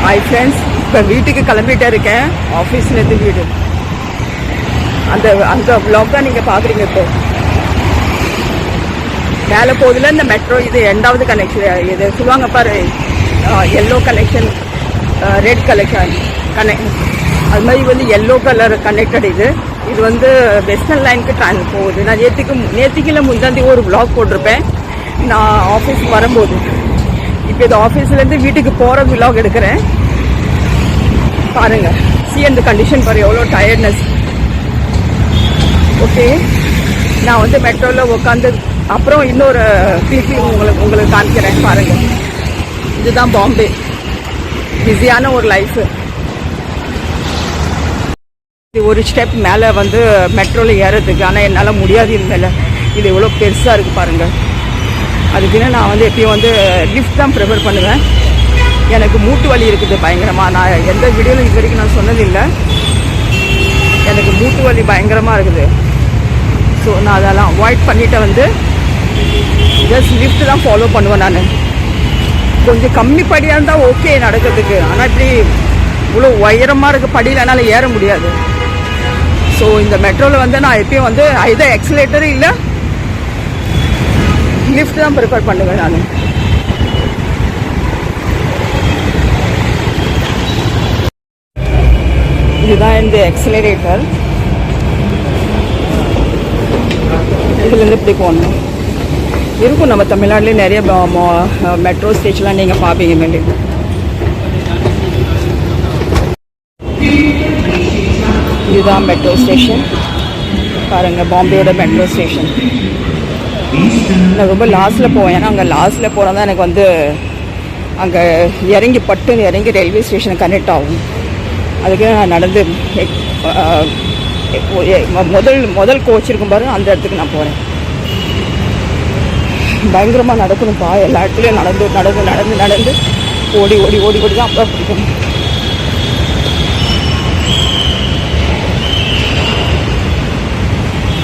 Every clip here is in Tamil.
ஹாய் ஃப்ரெண்ட்ஸ், இப்போ வீட்டுக்கு கிளம்பிட்டே இருக்கேன். ஆஃபீஸ்லேருந்து வீடு. அந்த அந்த வ்ளாக் தான் நீங்கள் பார்க்குறீங்க. இப்போ மேலே போகுதுல இந்த மெட்ரோ, இது 2வது கனெக்ஷன். இது சொல்லுவாங்க பாரு, எல்லோ கனெக்ஷன், ரெட் கனெக்ஷன் அது மாதிரி வந்து எல்லோ கலர் கனெக்டட். இது வந்து வெஸ்டர்ன் லைனுக்கு போகுது. நான் நேற்றுக்கு முந்தாந்தி ஒரு வ்ளாக் போட்டிருப்பேன் நான் ஆஃபீஸ்க்கு வரும்போது. இப்போ இது ஆஃபீஸ்லேருந்து வீட்டுக்கு போகிற வ்ளாக் எடுக்கிறேன். பாருங்கள், அந்த கண்டிஷன் பாரு, எவ்வளோ டயர்ட்னஸ். ஓகே, நான் வந்து மெட்ரோவில் உட்காந்து அப்புறம் இன்னொரு கிளிப்பிங் உங்களுக்கு காமிக்கிறேன். பாருங்கள், இதுதான் பாம்பே. பிஸியான ஒரு லைஃபு. ஒரு ஸ்டெப் மேலே வந்து மெட்ரோவில் ஏறதுக்கு, ஆனால் என்னால் முடியாது. இது மேலே இது எவ்வளோ பெருசாக இருக்குது பாருங்கள். அதுக்குன்னு நான் வந்து எப்பயும் வந்து லிஃப்ட் தான் ப்ரிஃபர் பண்ணுவேன். எனக்கு மூட்டு வலி இருக்குது பயங்கரமாக. நான் எந்த வீடியோவில் இது வரைக்கும் நான் சொன்னதில்லை. எனக்கு மூட்டு வலி பயங்கரமாக இருக்குது. ஸோ நான் அதெல்லாம் அவாய்ட் பண்ணிவிட்டு வந்து ஜஸ்ட் லிஃப்ட் தான் ஃபாலோ பண்ணுவேன். நான் கொஞ்சம் கம்மி படியாக இருந்தால் ஓகே நடக்கிறதுக்கு, ஆனால் இப்படி இவ்வளோ உயரமாக இருக்க படியில் என்னால் ஏற முடியாது. ஸோ இந்த மெட்ரோவில் வந்து நான் எப்பயும் வந்து either எக்ஸலேட்டர் இல்லை லிஃப்ட் தான் ப்ரிஃபர் பண்ணுவேன் நான். இதுதான் இந்த எக்ஸலரேட்டர். இதுலேருந்து இப்படி போகணும். இருக்கும் நம்ம தமிழ்நாட்டிலே நிறைய மெட்ரோ ஸ்டேஷன்லாம் நீங்கள் பார்ப்பீங்க. மேலே இதுதான் மெட்ரோ ஸ்டேஷன். பாருங்கள், பாம்பேயோட மெட்ரோ ஸ்டேஷன். நான் ரொம்ப லாஸ்ட்டில் போவேன், ஏன்னா அங்கே லாஸ்ட்டில் போனால் தான் எனக்கு வந்து அங்கே இறங்கி ரயில்வே ஸ்டேஷன் கனெக்ட் ஆகும். அதுக்கு நான் நடந்து முதல் கோச் இருக்கும் பாரு, அந்த இடத்துக்கு நான் போகிறேன். பயங்கரமாக நடக்கணும்ப்பா. எல்லா இடத்துலையும் நடந்து ஓடி தான் அப்போ பிடிக்கணும்.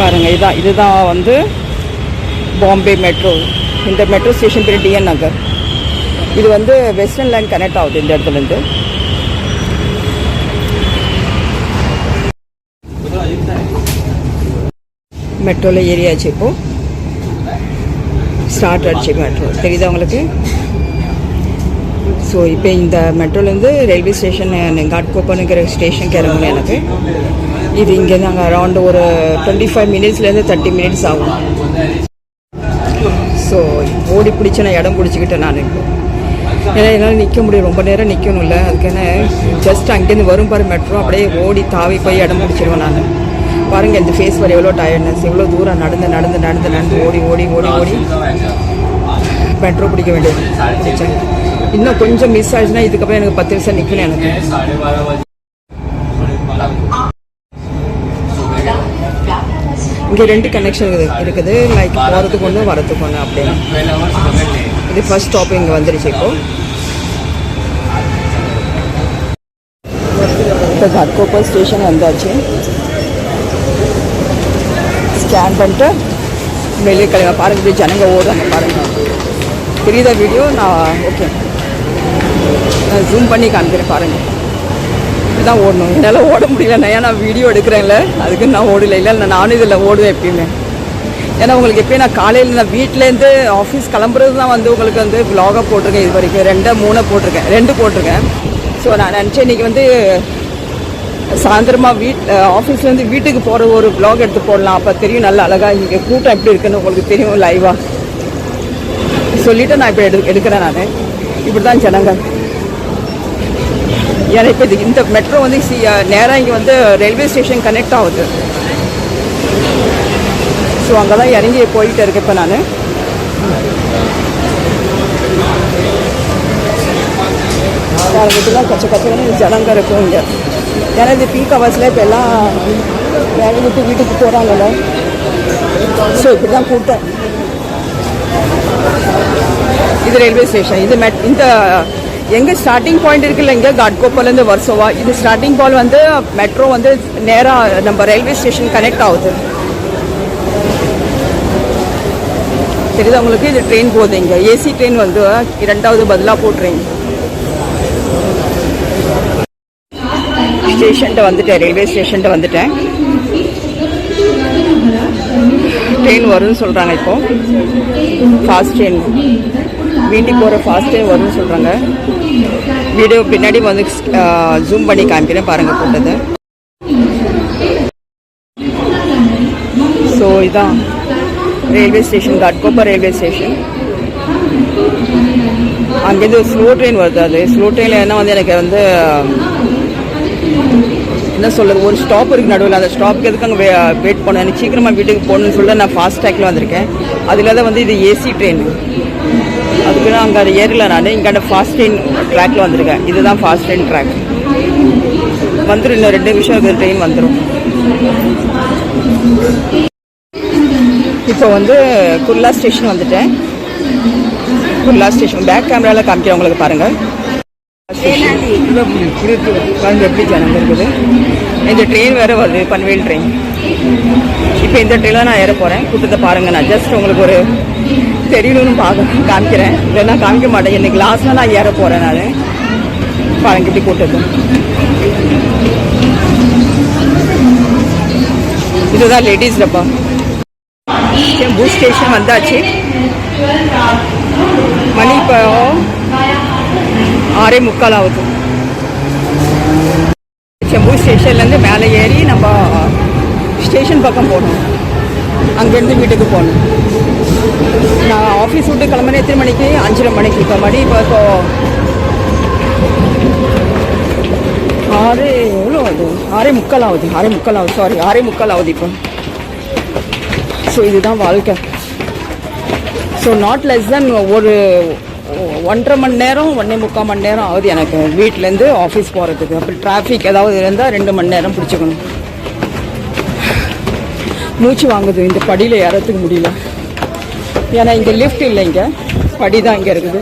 பாருங்கள், இதுதான் வந்து பாம்பே மெட்ரோ. இந்த மெட்ரோ ஸ்டேஷன் பேர் டிஎன் நகர். இது வந்து வெஸ்டர்ன் லைன் கனெக்ட் ஆகுது இந்த இடத்துலேருந்து. மெட்ரோவில் ஏரியாச்சு. இப்போது ஸ்டார்ட் ஆகிடுச்சு மெட்ரோ, தெரியுதா உங்களுக்கு? ஸோ இப்போ இந்த மெட்ரோலேருந்து ரயில்வே ஸ்டேஷன் காட்கோப்பனுங்கிற ஸ்டேஷனுக்கு இறங்கணும் எனக்கு. இது இங்கேருந்து அங்கே அரௌண்ட் ஒரு 25 மினிட்ஸ்லேருந்து 30 மினிட்ஸ் ஆகும். ஸோ ஓடி பிடிச்சி நான் இடம் பிடிச்சிக்கிட்டேன் நான். ஏன்னா என்னால் நிற்க முடியும், ரொம்ப நேரம் நிற்கணும்ல. அதுக்கான ஜஸ்ட் அங்கேருந்து வரும் பாரு மெட்ரோ, அப்படியே ஓடி தாவி போய் இடம் பிடிச்சிருவேன் நான். பாருங்கள், இந்த ஃபேஸ் வரை எவ்வளோ டயர்ட்னஸ், எவ்வளோ தூரம் நடந்து ஓடி மெட்ரோ பிடிக்க வேண்டியது. பிடிச்சேன். இன்னும் கொஞ்சம் மிஸ் ஆயிடுச்சுன்னா இதுக்கப்புறம் எனக்கு 10 நிமிஷம் நிற்கணும் எனக்கு. இங்கே 2 கனெக்ஷன் இருக்குது, லைக் போகிறதுக்கு ஒன்று வரதுக்கு ஒன்று அப்படின்னு. இது ஃபர்ஸ்ட் ஸ்டாப் இங்கே வந்துருச்சு. இப்போ காட்கோப்பர் ஸ்டேஷன் வந்தாச்சு. ஸ்கேன் பண்ணிட்டு வெளியே கிளம்ப. பாருங்கள், இப்படி ஜனங்க ஓடுறாங்க பாருங்கள். தெரியுதா வீடியோ? நான் ஓகே, நான் ஜூம் பண்ணி காமிக்கிறேன். பாருங்கள், இதுதான் ஓடணும். என்னால் ஓட முடியல, நான் வீடியோ எடுக்கிறேன்ல, அதுக்கு நான் ஓடலை. இல்லை நானும் இதில் ஓடுவேன் எப்பயுமே. ஏன்னா உங்களுக்கு எப்பயும் நான் காலையில் நான் வீட்டிலேருந்து ஆஃபீஸ் கிளம்புறது தான் வந்து உங்களுக்கு வந்து வ்ளாகாக போட்டிருக்கேன். இது வரைக்கும் 2 போட்டிருக்கேன். ஸோ நான் நினச்சேன் இன்றைக்கி வந்து சாயந்தரமாக ஆஃபீஸ்லேருந்து வீட்டுக்கு போகிற ஒரு வ்ளாக் எடுத்து போடலாம். அப்போ தெரியும் நல்லா அழகாக இங்கே கூட்டம் எப்படி இருக்குன்னு உங்களுக்கு தெரியும் லைவாக. சொல்லிவிட்டு நான் இப்போ எடுக்கிறேன். நான் இப்படி தான் ஜனங்கள். ஏன்னா இப்போ இந்த மெட்ரோ வந்து நேராக இங்கே வந்து ரயில்வே ஸ்டேஷன் கனெக்ட் ஆகுது. ஸோ அங்கே தான் இறங்கி போயிட்டு இருக்கேன் இப்போ நான். கச்ச கச்சன்னு ஜனங்க இருக்கும் இங்கே. ஏன்னா இது பீக் ஹவர்ஸில் இப்போ எல்லாம் வேலை விட்டு வீட்டுக்கு போகிறாங்கல்ல. ஸோ இப்படி தான் கூட்டம். இது ரயில்வே ஸ்டேஷன். இது இந்த எங்கே ஸ்டார்டிங் பாயிண்ட் இருக்குல்ல, இங்கே காட்கோப்பர்லேருந்து வர்சோவா. இது ஸ்டார்டிங் பாயிண்ட் வந்து மெட்ரோ வந்து நேராக நம்ம ரயில்வே ஸ்டேஷன் கனெக்ட் ஆகுது. தெரியுது உங்களுக்கு? இது ட்ரெயின் போகுது. இங்கே ஏசி ட்ரெயின் வந்து 2வது பதிலாக போட்டுறீங்க. ஸ்டேஷன்ட்ட வந்துட்டேன், ரயில்வே ஸ்டேஷன்ட்ட வந்துட்டேன். ட்ரெயின் வரும்னு சொல்கிறாங்க. இப்போது ஃபாஸ்ட் ட்ரெயின், வீட்டுக்கு போகிற ஃபாஸ்ட் ட்ரெயின் வரும்னு சொல்கிறாங்க. வீடியோ பின்னாடி வந்து ஜூம் பண்ணி காமிக்கிறேன் பாருங்கள் போட்டது. ஸோ இதான் ரயில்வே ஸ்டேஷன், கட்கோப்பர் ரயில்வே ஸ்டேஷன். அங்கேருந்து ஒரு ஸ்லோ ட்ரெயின் வருது. அது ஸ்லோ ட்ரெயினில் என்ன வந்து எனக்கு வந்து என்ன சொல்கிறது, ஒரு ஸ்டாப் இருக்குது நடுவில். அந்த ஸ்டாப்புக்கு எதுக்கு அங்கே வெயிட் பண்ணேன், எனக்கு சீக்கிரமாக வீட்டுக்கு போகணுன்னு சொல்லிட்டு நான் ஃபாஸ்ட் ட்ராக்கில் வந்திருக்கேன். அதில் தான் வந்து இது ஏசி ட்ரெயின். அதுக்கு நான் அங்கே அதை ஏறல. நான் இங்கே அந்த ஃபாஸ்ட் ட்ரெயின் ட்ராக்கில் வந்திருக்கேன். இதுதான் ஃபாஸ்ட் ட்ரெயின் ட்ராக். வந்துடும், இன்னும் 2 நிமிஷம் இருக்குது, ட்ரெயின் வந்துடும். இப்போ வந்து குர்லா ஸ்டேஷன் வந்துட்டேன். குர்லா ஸ்டேஷன் பேக் கேமராவில் காமிக்கிறேன் உங்களுக்கு பாருங்கள். பாருங்கள் எப்படி ஜனங்க இருக்குது. இந்த ட்ரெயின் வேறு வருது, பன்வேல் ட்ரெயின். இப்போ இந்த ட்ரெயினில் நான் ஏற போகிறேன். கூட்டத்தை பாருங்கள். நான் ஜஸ்ட் உங்களுக்கு ஒரு தெரியணும்னு காமிக்கிறேன். இல்லைன்னா காமிக்க மாட்டேன். இன்னைக்கு லாஸ்ட்டில் நான் ஏற போகிறேன். நான் பாருங்க இப்படி கூட்டது. இதுதான் லேடிஸ் டப்பா. செம்பு ஸ்டேஷன் வந்தாச்சு. மணி இப்போ 6:45 ஆகுது. செம்பு ஸ்டேஷன்லேருந்து மேலே ஏறி நம்ம ஸ்டேஷன் பக்கம் போகணும். அங்கேருந்து வீட்டுக்கு போகணும். நான் ஆஃபீஸ் விட்டு கிளம்புனேன் எத்தனை மணிக்கு? 5:30 மணிக்கு. இப்போ மணி இப்போ 6 எவ்வளோ ஆகுது? 6:45 ஆகுது. 6:45 ஆகுது, சாரி 6:45 ஆகுது இப்போ. ஸோ இதுதான் வாழ்க்கை. ஸோ நாட் லெஸ் தென் ஒரு 1.5 மணி நேரம் 1.25 மணி நேரம் ஆகுது எனக்கு வீட்டிலேருந்து ஆஃபீஸ் போகிறதுக்கு. அப்படி டிராஃபிக் ஏதாவது இருந்தால் 2 மணி நேரம் பிடிச்சிக்கணும். மூச்சு வாங்குது, இந்த படியில் ஏறத்துக்கு முடியல. ஏன்னா இங்கே லிஃப்ட் இல்லை, இங்கே படி தான் இங்கே இருக்குது.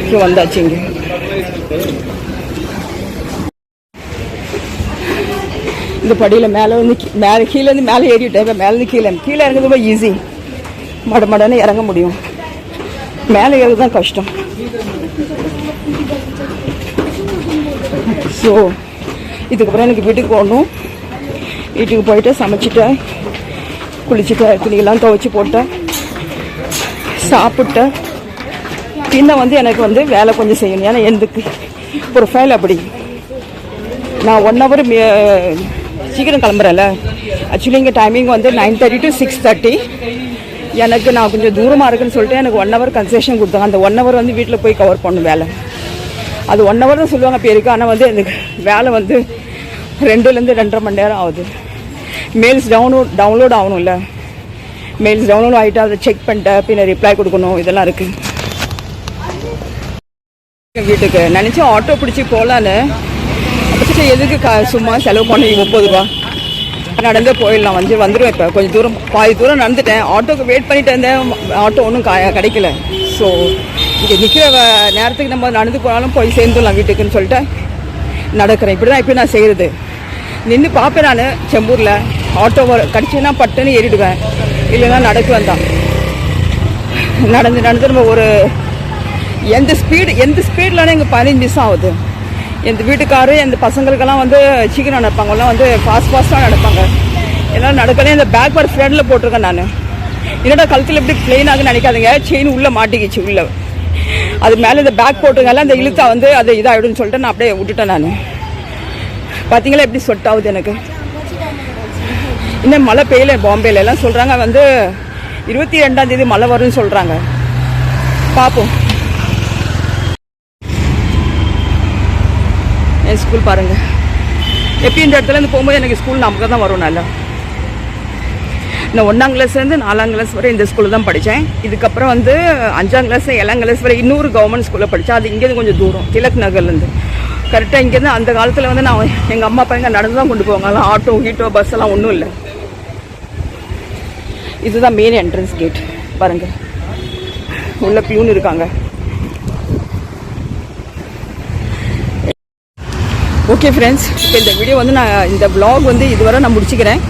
இப்போ வந்தாச்சு. இங்கே இந்த படியில் மேலே வந்து கீழேருந்து மேலே ஏறிவிட்டேன். இப்போ மேலேருந்து கீழே இறங்குறது ரொம்ப ஈஸி. மடன்னு இறங்க முடியும். மேலே ஏறது தான் கஷ்டம். ஸோ இதுக்கப்புறம் எனக்கு வீட்டுக்கு போகணும். வீட்டுக்கு போயிட்டு சமைச்சிட்டேன், குளிச்சுட்டேன், துணியெல்லாம் துவைச்சி போட்டேன், சாப்பிட்டேன். பின்ன வந்து எனக்கு வந்து வேலை கொஞ்சம் செய்யணும். ஏன்னா எதுக்கு ப்ரொஃபைல் அப்படி நான் 1 hour சீக்கிரம் கிளம்புறேன்ல. ஆக்சுவலி இங்கே டைமிங் வந்து 9:30 to 6:30. எனக்கு நான் கொஞ்சம் தூரமாக இருக்குன்னு சொல்லிட்டு எனக்கு 1 hour கன்செஷன் கொடுத்தாங்க. அந்த 1 hour வந்து வீட்டில் போய் கவர் பண்ணணும் வேலை. அது 1 hour தான் சொல்லுவாங்க பேருக்கு. ஆனால் வந்து எனக்கு வேலை வந்து 2லேருந்து 2.5 மணி நேரம் ஆகுது. மெயில்ஸ் டவுன்லோட் ஆகணும்ல. மெயில்ஸ் டவுன்லோட் ஆகிட்டு அதை செக் பண்ணிட்டேன், பின்ன ரிப்ளை கொடுக்கணும், இதெல்லாம் இருக்குது. வீட்டுக்கு நினச்சேன் ஆட்டோ பிடிச்சி போகலான்னு. அப்போ எதுக்கு சும்மா செலவு பண்ணி 30 ரூபா நடந்தே போயிடலாம். வந்துடுவேன். இப்போ கொஞ்சம் தூரம், பாதி தூரம் நடந்துட்டேன். ஆட்டோக்கு வெயிட் பண்ணிட்டு இருந்தேன். ஆட்டோ ஒன்றும் கிடைக்கல. ஸோ இங்கே நிற்கிற நேரத்துக்கு நம்ம நடந்து போனாலும் போய் சேர்ந்துடலாம் வீட்டுக்குன்னு சொல்லிட்டு நடக்கிறேன். இப்படி தான் இப்போ நான் செய்கிறது. நின்று பார்ப்பேன். நான் செம்பூரில் ஆட்டோ கிடச்சின்னா பட்டுன்னு ஏறிடுவேன், இல்லைன்னா நடக்குவேன் தான். நடந்து நம்ம ஒரு எந்த ஸ்பீட்லானே எங்கள் 15 நிமிஷம் ஆகுது. எந்த வீட்டுக்காரு எந்த பசங்களுக்கெல்லாம் வந்து சீக்கிரம் நடப்பாங்க, எல்லாம் வந்து ஃபாஸ்ட்டாக நடப்பாங்க. எல்லாம் நடக்கலே. இந்த பேக் பார் ஃப்ரெண்டில் போட்டிருக்கேன் நான். என்னடா கழுத்தில் எப்படி பிளெயின் ஆகுன்னு நினைக்காதீங்க, செயின் உள்ளே மாட்டிக்கிச்சு. உள்ளே அது மேலே இந்த பேக் போட்டிருக்கால, அந்த இழுத்தா வந்து அது இதாகிடும்னு சொல்லிட்டு நான் அப்படியே விட்டுட்டேன். நான் பார்த்தீங்களா எப்படி சொட் ஆகுது எனக்கு. இன்னும் மழை பெய்யல. பாம்பேல எல்லாம் சொல்கிறாங்க வந்து 22ஆம் தேதி மழை வரும்னு சொல்கிறாங்க. பார்ப்போம். என் ஸ்கூல் பாருங்கள். எப்படி இந்த இடத்துலேருந்து போகும்போது எனக்கு ஸ்கூல் நமக்கு தான் வரும். நல்லா நான் 1ஆம் கிளாஸ்லேருந்து 4ஆம் கிளாஸ் வரை இந்த ஸ்கூலில் தான் படித்தேன். இதுக்கப்புறம் வந்து 5ஆம் கிளாஸ் 7ஆம் கிளாஸ் வரை இன்னொரு கவர்மெண்ட் ஸ்கூலில் படித்தேன். அது இங்கேருந்து கொஞ்சம் தூரம், திலக் நகர்லேருந்து. கரெக்டாக இங்கேருந்து அந்த காலத்தில் வந்து நான் எங்கள் அம்மா அப்பா இங்கே நடந்து தான் கொண்டு போவாங்க. ஆட்டோ கீட்டோ பஸ் எல்லாம் ஒன்றும் இல்லை. இதுதான் மெயின் என்ட்ரன்ஸ் கேட் பாருங்கள். உள்ள பியூன் இருக்காங்க. ஓகே ஃப்ரெண்ட்ஸ், இப்போ இந்த வீடியோ வந்து நான் இந்த vlog வந்து இதுவரை நான் முடிச்சுக்கிறேன்.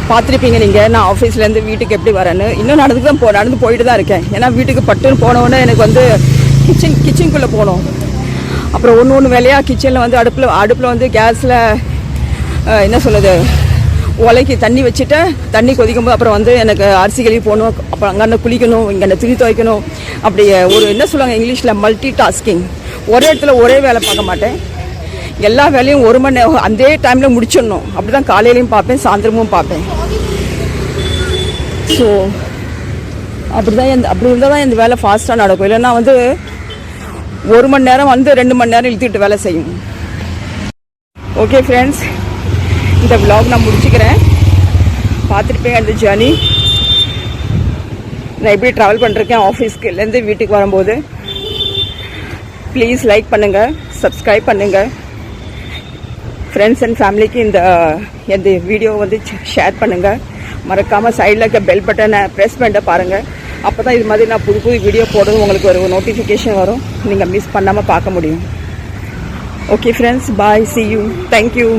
பார்த்துருப்பீங்க நீங்கள் நான் ஆஃபீஸ்லேருந்து வீட்டுக்கு எப்படி வரேன்னு. இன்னும் நடந்து போயிட்டு தான் இருக்கேன். ஏன்னா வீட்டுக்கு பட்டுன்னு போனோடனே எனக்கு வந்து கிச்சனுக்குள்ளே போகணும். அப்புறம் ஒன்று வேலையாக கிச்சனில் வந்து அடுப்பில் வந்து கேஸில் என்ன சொல்லுது உலைக்கு தண்ணி வச்சுட்டு தண்ணி கொதிக்கும் போது அப்புறம் வந்து எனக்கு அரிசி கழுவி போகணும், அப்புறம் அங்கே குளிக்கணும், இங்கே துணி துவைக்கணும். அப்படி ஒரு என்ன சொல்லுவாங்க இங்கிலீஷில் மல்டி டாஸ்கிங். ஒரே இடத்துல ஒரே வேலை பார்க்க மாட்டேன், எல்லா வேலையும் 1 மணி நேரம் அதே டைமில் முடிச்சிடணும். அப்படி தான் காலையிலையும் பார்ப்பேன், சாயந்தரமும் பார்ப்பேன். ஸோ அப்படி இருந்தால் தான் இந்த வேலை ஃபாஸ்ட்டாக நடக்கும். இல்லைன்னா வந்து 1 மணி நேரம் வந்து 2 மணி நேரம் இழுத்துட்டு வேலை செய்யும். ஓகே ஃப்ரெண்ட்ஸ், இந்த vlog நான் முடிச்சுக்கிறேன். பார்த்துருப்பேன் அந்த ஜேர்னி, நான் எப்படி ட்ராவல் பண்ணிருக்கேன் ஆஃபீஸ்க்குலேருந்து வீட்டுக்கு வரும்போது. ப்ளீஸ் லைக் பண்ணுங்கள், சப்ஸ்கிரைப் பண்ணுங்கள், ஃப்ரெண்ட்ஸ் அண்ட் ஃபேமிலிக்கு இந்த வீடியோ வந்து ஷேர் பண்ணுங்கள். மறக்காமல் சைடில் இருக்க பெல் பட்டனை ப்ரெஸ் பண்ணிட்டு பாருங்கள். அப்போ தான் இது மாதிரி நான் புது வீடியோ போடுறது உங்களுக்கு ஒரு நோட்டிஃபிகேஷன் வரும், நீங்கள் மிஸ் பண்ணாமல் பார்க்க முடியும். Okay friends, bye, see you, thank you.